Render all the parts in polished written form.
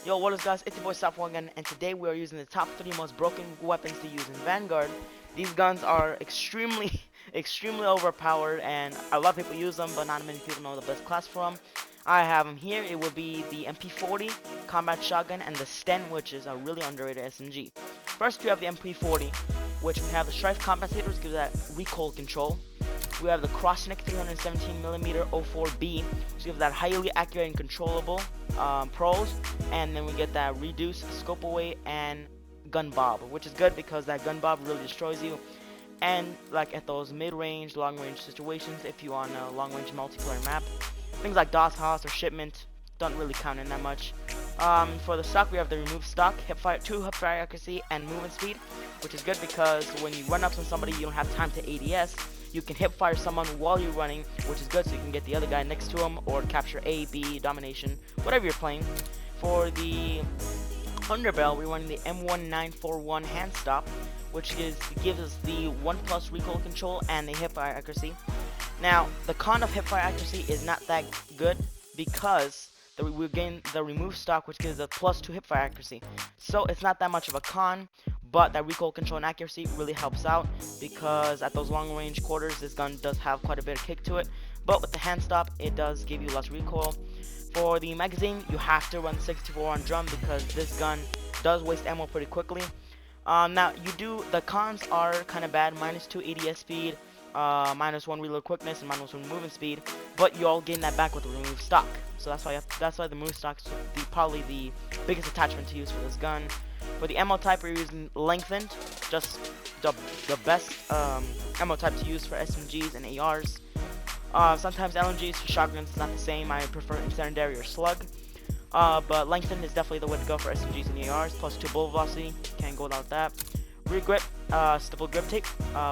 Yo, what is guys, it's your boy Cipherone again, and today we are using the top 3 most broken weapons to use in Vanguard. These guns are extremely, extremely overpowered, and a lot of people use them, but not many people know the best class for them. I have them here. It will be the MP40, Combat Shotgun, and the Sten, which is a really underrated SMG. First, we have the MP40, which we have the Strife Compensators, gives that recoil control. We have the Crossnick 317mm 04B, which gives that highly accurate and controllable pros, and then we get that reduced scope away and gun bob, which is good because that gun bob really destroys you. And like at those mid-range, long-range situations, if you on a long-range multiplayer map, things like DOS House or Shipment don't really count in that much. For the stock, we have the removed stock, hipfire, 2 hipfire accuracy, and movement speed, which is good because when you run up on somebody, you don't have time to ADS. You can hipfire someone while you're running, which is good, so you can get the other guy next to him or capture A, B, domination, whatever you're playing. For the underbarrel, we're running the M1941 hand stop, which gives us the 1+ recoil control and the hipfire accuracy. Now, the con of hipfire accuracy is not that good because we gain the remove stock, which gives a +2 hipfire accuracy. So it's not that much of a con, but that recoil control and accuracy really helps out because at those long range quarters, this gun does have quite a bit of kick to it. But with the hand stop, it does give you less recoil. For the magazine, you have to run 64 on drum because this gun does waste ammo pretty quickly. Now, the cons are kind of bad, -2 ADS speed, -1 reload quickness, and -1 movement speed, but you all gain that back with the remove stock. So that's why the remove stock is probably the biggest attachment to use for this gun. For the ammo type, we're using lengthened, just the best ammo type to use for SMGs and ARs. Sometimes LMGs for shotguns is not the same. I prefer incendiary or slug. But lengthened is definitely the way to go for SMGs and ARs. +2 bullet velocity, can't go without that. Rear grip, stipple grip tape,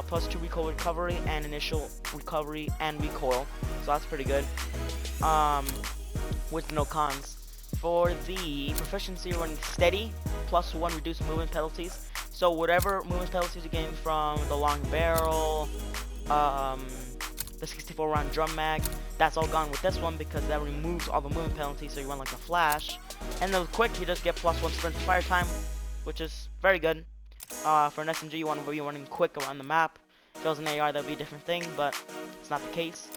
+2 recoil recovery and initial recovery and recoil. So that's pretty good. With no cons. For the proficiency, we're running steady, +1 reduced movement penalties. So whatever movement penalties you gain from the long barrel, the 64 round drum mag, that's all gone with this one because that removes all the movement penalties, so you run like a flash. And then with quick, you just get +1 sprint fire time, which is very good. For an SMG, you want to be running quick around the map. If it was an AR, that would be a different thing, but it's not the case.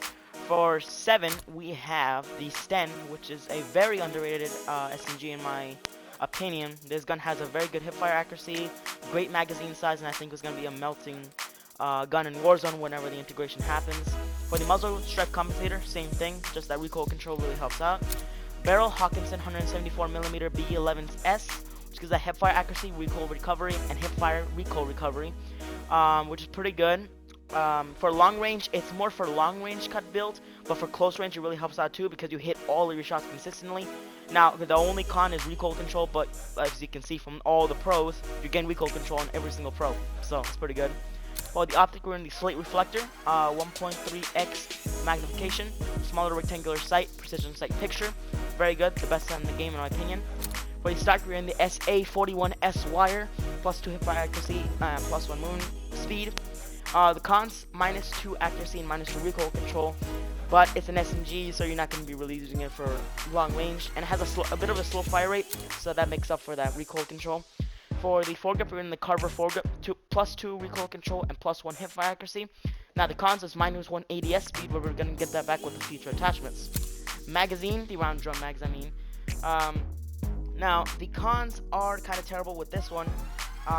For 7, we have the Sten, which is a very underrated SMG in my opinion. This gun has a very good hipfire accuracy, great magazine size, and I think it's going to be a melting gun in Warzone whenever the integration happens. For the muzzle stripe compensator, same thing, just that recoil control really helps out. Barrel, Hawkinson 174mm B11S, which gives that hipfire accuracy, recoil recovery, and hipfire recoil recovery, which is pretty good. For long range, it's more for long range cut build, but for close range it really helps out too because you hit all of your shots consistently. Now, the only con is recoil control, but as you can see from all the pros, you gain recoil control on every single pro, so it's pretty good. For the optic, we're in the slate reflector, 1.3x magnification, smaller rectangular sight, precision sight picture, very good, the best in the game in my opinion. For the stock, we're in the SA41S wire, +2 hipfire accuracy, +1 movement speed. The cons, -2 accuracy and -2 recoil control, but it's an SMG, so you're not going to be really using it for long range, and it has a bit of a slow fire rate, so that makes up for that recoil control. For the foregrip, we're in the Carver foregrip, +2 recoil control and +1 hipfire accuracy. Now the cons is -1 ADS speed, but we're going to get that back with the future attachments. Magazine, the round drum mags, I mean. Now the cons are kind of terrible with this one.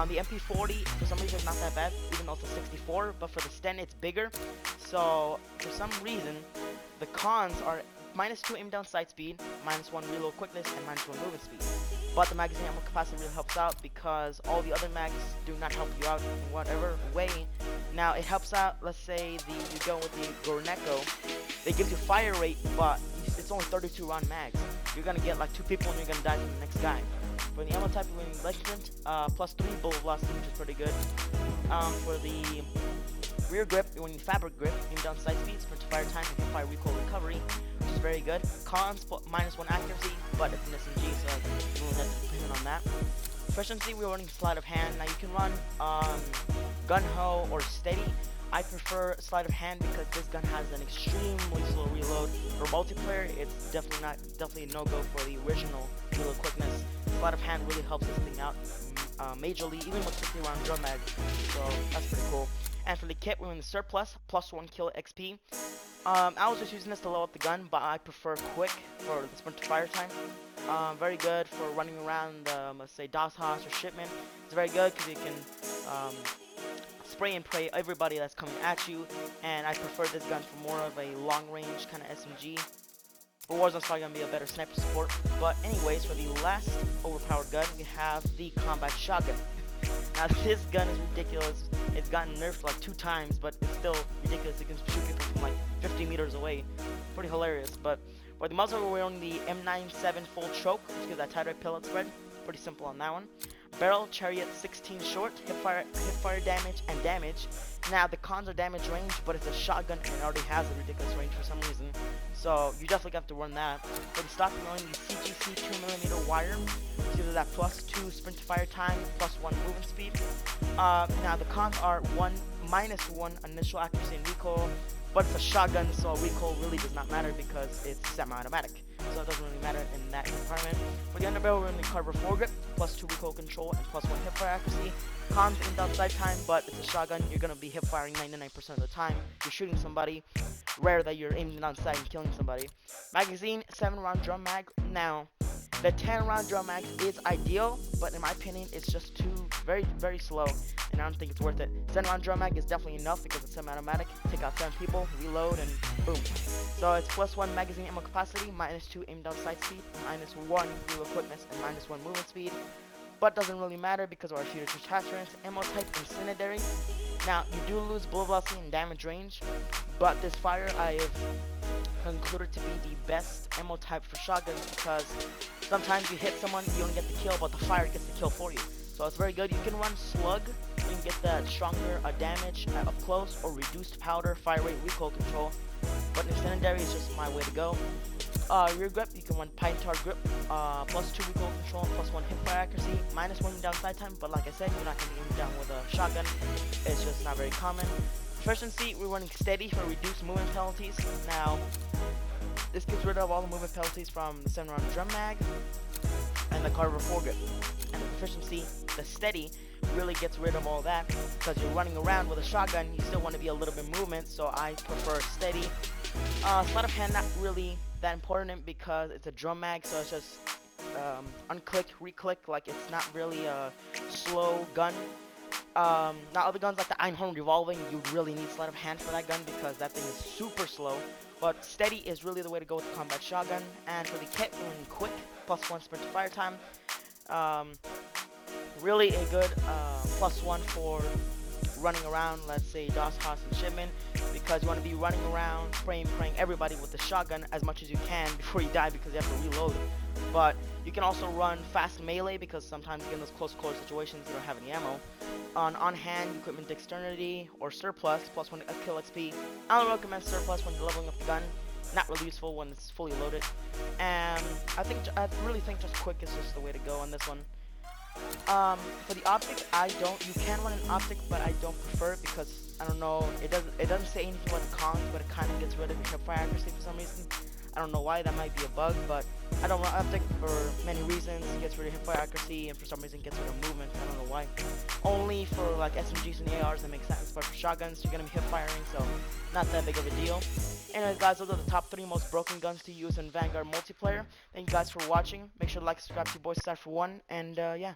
The MP40, for some reason, is not that bad, even though it's a 64, but for the Sten, it's bigger. So, for some reason, the cons are -2 aim down sight speed, -1 reload quickness, and -1 movement speed. But the magazine ammo capacity really helps out because all the other mags do not help you out in whatever way. Now, it helps out, let's say you go with the Gorneko, they give you fire rate, but it's only 32 round mags. You're gonna get like 2 people and you're gonna die from the next guy. For the ammo type, we're in lengthened, +3 bullet velocity, which is pretty good. For the rear grip, you're in fabric grip, aim down sight speed, sprint to fire time, and hipfire recoil recovery, which is very good. Cons, -1 accuracy, but it's an SMG, so you won't have to depend on that. Proficiency, we're running sleight of hand. Now you can run gun ho or steady. I prefer sleight of hand because this gun has an extremely slow reload. For multiplayer, it's definitely a no-go for the original real quickness. Sleight of hand really helps this thing out majorly, even with 50 round drum mag. So that's pretty cool. And for the kit, we're in the surplus, +1 kill XP. I was just using this to level up the gun, but I prefer quick for the sprint to fire time. Very good for running around, let's say DOS house or shipment. It's very good because you can spray and pray everybody that's coming at you, and I prefer this gun for more of a long range kind of SMG. For Warzone's probably going to be a better sniper support. But anyways, for the last overpowered gun, we have the combat shotgun. Now this gun is ridiculous. It's gotten nerfed like 2 times, but it's still ridiculous. It can shoot people from like 50 meters away. Pretty hilarious. But for the muzzle, we're on the M97 full choke, which gives that tighter pellet spread. Pretty simple on that one. Barrel, Chariot 16 short, hipfire damage, and damage. Now the cons are damage range, but it's a shotgun and it already has a ridiculous range for some reason. So you definitely have to run that. For the stock, we're on the CGC 2mm wire. It's either that +2 sprint to fire time, +1 movement speed. Now the cons are -1 initial accuracy and recoil, but it's a shotgun, so recoil really does not matter because it's semi-automatic. So it doesn't really matter in that department. For the underbarrel, we're in the carbon foregrip, +2 recoil control and +1 hipfire accuracy. Cons aimed outside time, but it's a shotgun. You're gonna be hipfiring 99% of the time. You're shooting somebody. Rare that you're aiming outside and killing somebody. Magazine, 7-round drum mag. Now, the 10-round drum mag is ideal, but in my opinion, it's just too very slow, and I don't think it's worth it. 7-round drum mag is definitely enough because it's semi-automatic. Take out 7 people, reload, and boom. So it's +1 magazine ammo capacity, -2 aim down sight speed, -1 reload quickness, and -1 movement speed. But doesn't really matter because of our shooter attachments. Ammo type incendiary. Now you do lose bullet velocity and damage range, but this fire I have concluded to be the best ammo type for shotguns because sometimes you hit someone, you don't get the kill, but the fire gets the kill for you. So it's very good. You can run slug, you can get that stronger damage up close, or reduced powder, fire rate, recoil control. But incendiary is just my way to go. Rear grip, you can run pine tar grip, +2 recoil control, +1 hipfire accuracy, -1 downside time. But like I said, you're not going to be aiming down with a shotgun. It's just not very common. Proficiency, we're running steady for reduced movement penalties. Now, this gets rid of all the movement penalties from the 7-round drum mag and the carbon foregrip. And the proficiency, the steady, really gets rid of all that because you're running around with a shotgun. You still want to be a little bit movement, so I prefer steady. Sleight of hand, not really that important because it's a drum mag, so it's just unclick, reclick. Like, it's not really a slow gun. Now other guns like the Einhorn revolving, you really need sleight of hand for that gun because that thing is super slow. But steady is really the way to go with the combat shotgun. And for the kit, we're running quick, +1 sprint to fire time. Really a good +1 for running around, let's say DOS house and shipment, because you want to be running around praying everybody with the shotgun as much as you can before you die because you have to reload. But you can also run fast melee because sometimes in those close quarter situations you don't have any ammo. On hand, equipment dexterity or surplus, +1 kill XP. I don't recommend surplus when you're leveling up the gun. Not really useful when it's fully loaded. And I really think just quick is just the way to go on this one. For the optic, you can run an optic, but I don't prefer it because I don't know, it doesn't say anything about the cons, but it kind of gets rid of your fire accuracy for some reason. I don't know why, that might be a bug, but I don't run optic for many reasons. It gets rid of hipfire accuracy, and for some reason gets rid of movement. I don't know why. Only for like SMGs and ARs that make sense, but for shotguns you're gonna be hip firing, so not that big of a deal. Anyways guys, those are the top 3 most broken guns to use in Vanguard multiplayer. Thank you guys for watching. Make sure to like and subscribe to Boys Star for 1, and yeah.